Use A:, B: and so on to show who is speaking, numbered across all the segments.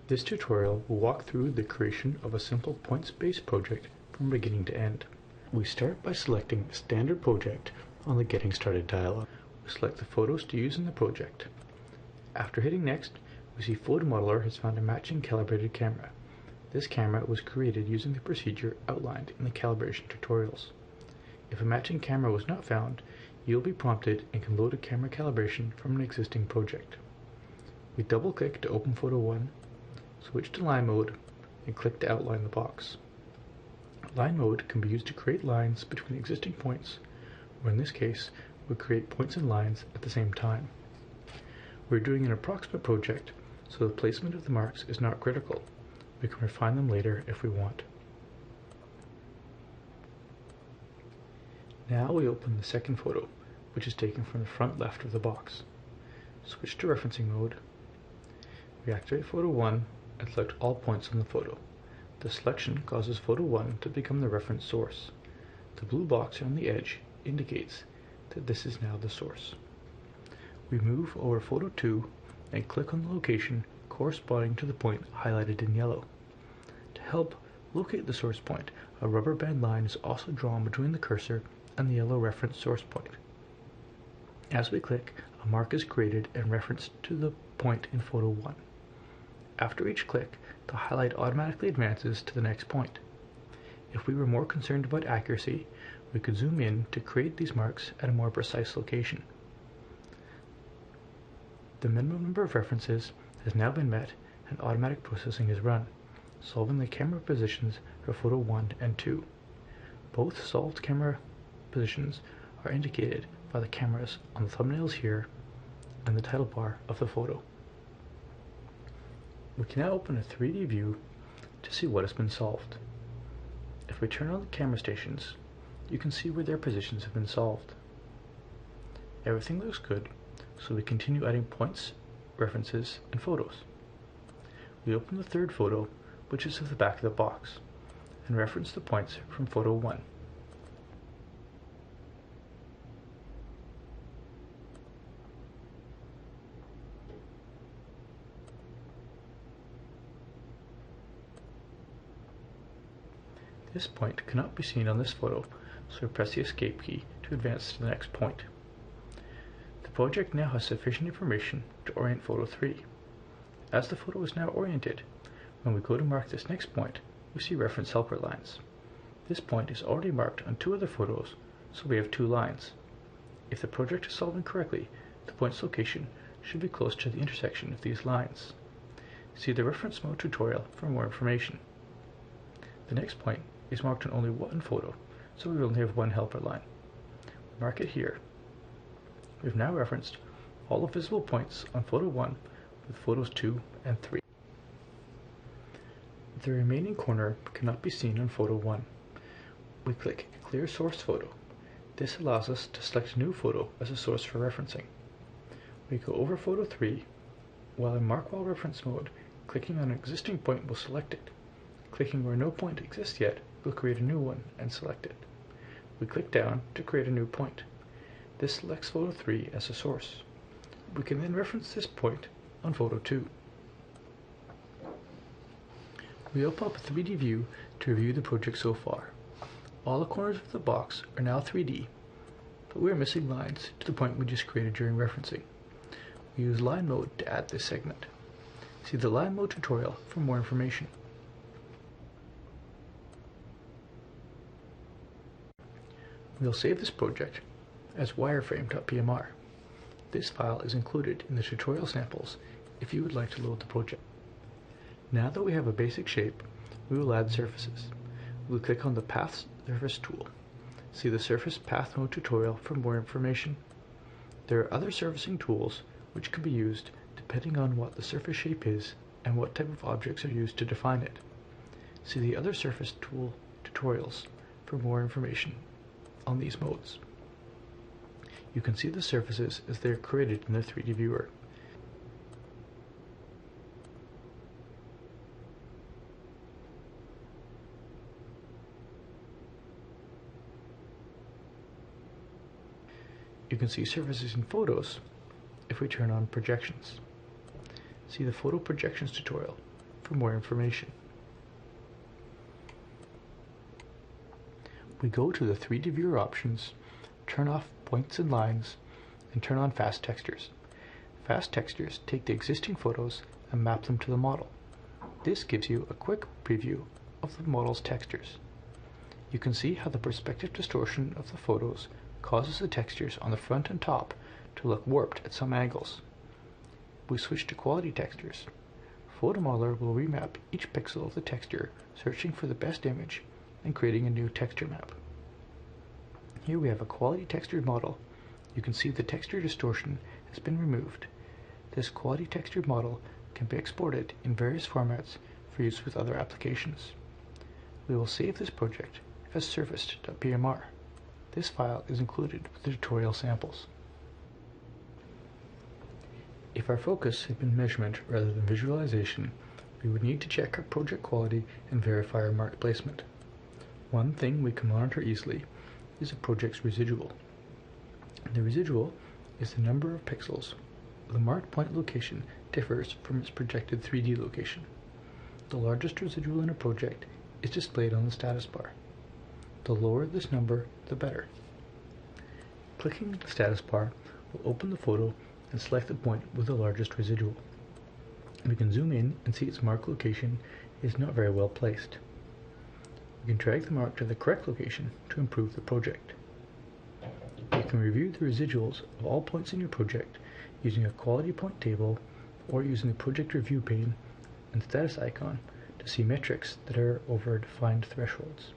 A: This tutorial will walk through the creation of a simple points-based project from beginning to end. We start by selecting Standard Project on the Getting Started dialog. We select the photos to use in the project. After hitting Next, we see Photo Modeler has found a matching calibrated camera. This camera was created using the procedure outlined in the calibration tutorials. If a matching camera was not found, you'll be prompted and can load a camera calibration from an existing project. We double-click to open Photo 1, switch to Line Mode, and click to outline the box. Line Mode can be used to create lines between existing points, or in this case, we create points and lines at the same time. We're doing an approximate project, so the placement of the marks is not critical. We can refine them later if we want. Now we open the second photo, which is taken from the front left of the box. Switch to referencing mode. We activate Photo 1 and select all points on the photo. The selection causes Photo 1 to become the reference source. The blue box on the edge indicates that this is now the source. We move over Photo 2 and click on the location corresponding to the point highlighted in yellow. To help locate the source point, a rubber band line is also drawn between the cursor and the yellow reference source point. As we click, a mark is created and referenced to the point in Photo 1. After each click, the highlight automatically advances to the next point. If we were more concerned about accuracy, we could zoom in to create these marks at a more precise location. The minimum number of references has now been met and automatic processing is run, solving the camera positions for Photo 1 and 2. Both solved camera positions are indicated by the cameras on the thumbnails here and the title bar of the photo. We can now open a 3D view to see what has been solved. If we turn on the camera stations, you can see where their positions have been solved. Everything looks good, so we continue adding points, references, and photos. We open the third photo, which is of the back of the box, and reference the points from Photo 1. This point cannot be seen on this photo, so we press the Escape key to advance to the next point. The project now has sufficient information to orient Photo 3. As the photo is now oriented, when we go to mark this next point, we see reference helper lines. This point is already marked on two other photos, so we have two lines. If the project is solving correctly, the point's location should be close to the intersection of these lines. See the reference mode tutorial for more information. The next point is marked on only one photo, so we only have one helper line. Mark it here. We've now referenced all the visible points on Photo 1 with Photos 2 and 3. The remaining corner cannot be seen on Photo 1. We click Clear Source Photo. This allows us to select a new photo as a source for referencing. We go over Photo 3. While in Mark While Reference mode, clicking on an existing point will select it. Clicking where no point exists yet will create a new one and select it. We click down to create a new point. This selects Photo 3 as a source. We can then reference this point on Photo 2. We open up a 3D view to review the project so far. All the corners of the box are now 3D, but we are missing lines to the point we just created during referencing. We use Line Mode to add this segment. See the Line Mode tutorial for more information. We'll save this project as wireframe.pmr. This file is included in the tutorial samples if you would like to load the project. Now that we have a basic shape, we will add surfaces. We'll click on the Path Surface tool. See the Surface Path Mode tutorial for more information. There are other surfacing tools which can be used depending on what the surface shape is and what type of objects are used to define it. See the other surface tool tutorials for more information on these modes. You can see the surfaces as they are created in the 3D viewer. You can see surfaces in photos if we turn on projections. See the photo projections tutorial for more information. We go to the 3D viewer options, turn off points and lines, and turn on fast textures. Fast textures take the existing photos and map them to the model. This gives you a quick preview of the model's textures. You can see how the perspective distortion of the photos causes the textures on the front and top to look warped at some angles. We switch to quality textures. PhotoModeler will remap each pixel of the texture, searching for the best image and creating a new texture map. Here we have a quality textured model. You can see the texture distortion has been removed. This quality textured model can be exported in various formats for use with other applications. We will save this project as surfaced.pmr. This file is included with the tutorial samples. If our focus had been measurement rather than visualization, we would need to check our project quality and verify our mark placement. One thing we can monitor easily is a project's residual. The residual is the number of pixels. The marked point location differs from its projected 3D location. The largest residual in a project is displayed on the status bar. The lower this number, the better. Clicking the status bar will open the photo and select the point with the largest residual. We can zoom in and see its mark location is not very well placed. We can drag the mark to the correct location to improve the project. You can review the residuals of all points in your project using a quality point table or using the project review pane and status icon to see metrics that are over defined thresholds.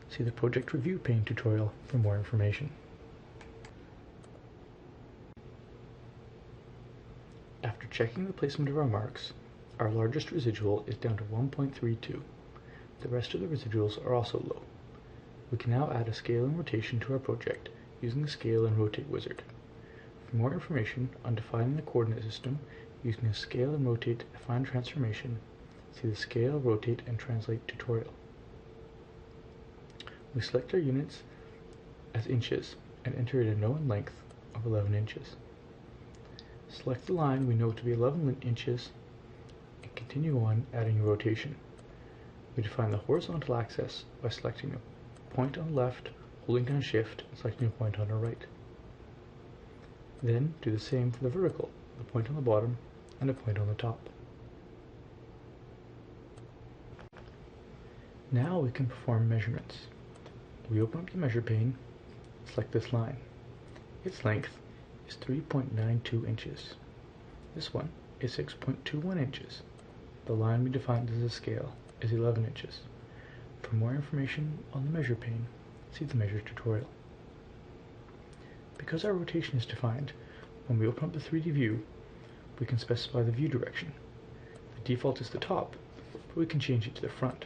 A: See the project review pane tutorial for more information. After checking the placement of our marks, our largest residual is down to 1.32. The rest of the residuals are also low. We can now add a scale and rotation to our project using the Scale and Rotate wizard. For more information on defining the coordinate system using a Scale and Rotate Affine Transformation, see the Scale, Rotate, and Translate tutorial. We select our units as inches and enter in a known length of 11 inches. Select the line we know to be 11 inches and continue on adding a rotation. We define the horizontal axis by selecting a point on the left, holding down Shift, and selecting a point on the right. Then do the same for the vertical, a point on the bottom and a point on the top. Now we can perform measurements. We open up the measure pane, select this line. Its length is 3.92 inches. This one is 6.21 inches. The line we defined as a scale is 11 inches. For more information on the measure pane, see the measure tutorial. Because our rotation is defined, when we open up the 3D view, we can specify the view direction. The default is the top, but we can change it to the front.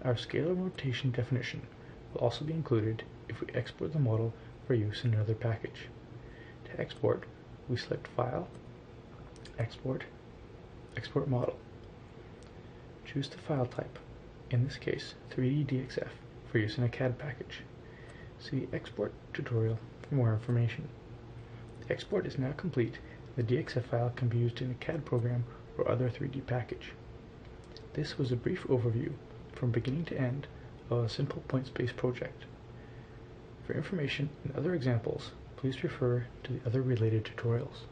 A: Our scale and rotation definition will also be included if we export the model for use in another package. To export, we select File, Export, Export Model. Choose the file type, in this case 3D-DXF, for use in a CAD package. See Export tutorial for more information. The export is now complete. The DXF file can be used in a CAD program or other 3D package. This was a brief overview from beginning to end of a simple points-based project. For information and other examples, please refer to the other related tutorials.